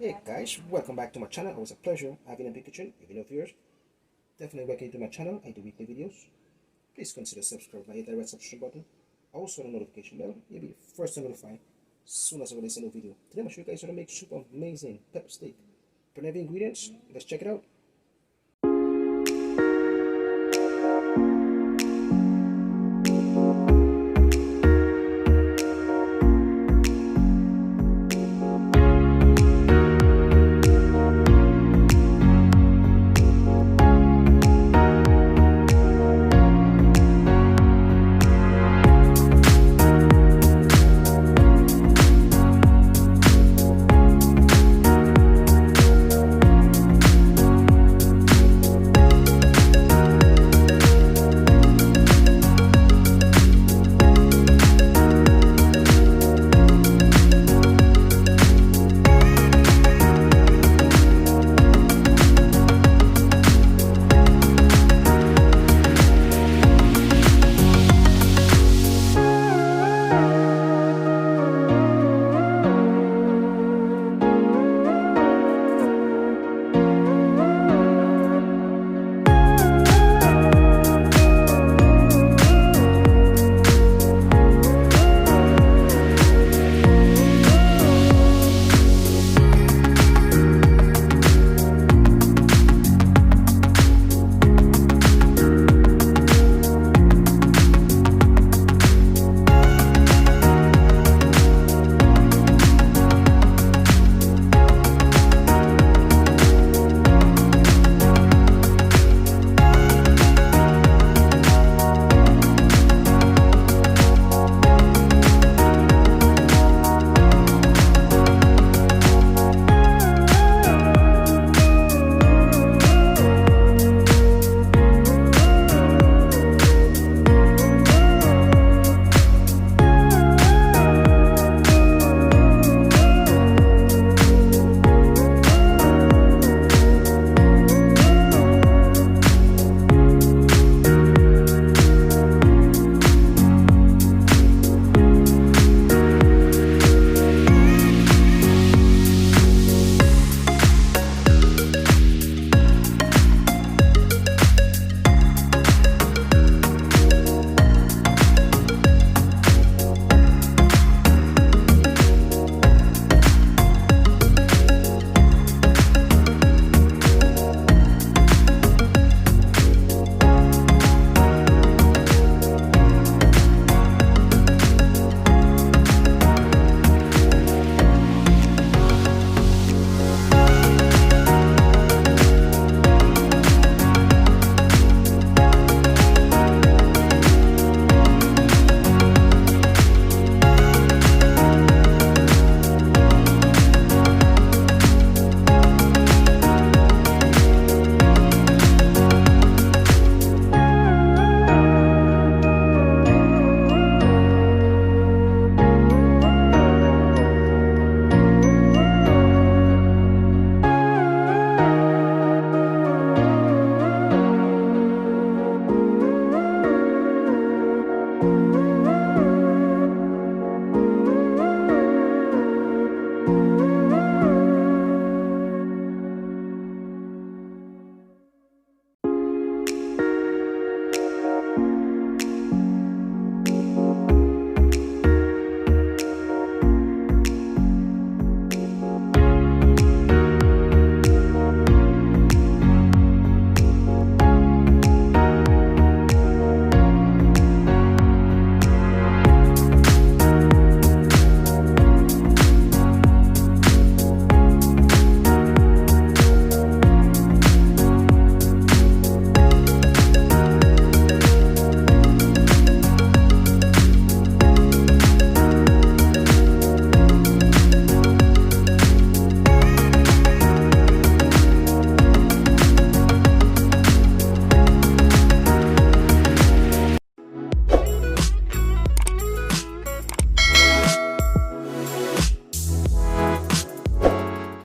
Hey guys, welcome back to my channel. Always a pleasure having a big kitchen. If you know viewers, definitely welcome to my channel. I do weekly videos. Please consider subscribing by hitting the red subscription button. Also the notification bell. You'll be the first to notify as soon as I release a new video. Today I'm going to show you guys how to make super amazing pepper steak. For the ingredients, let's check it out.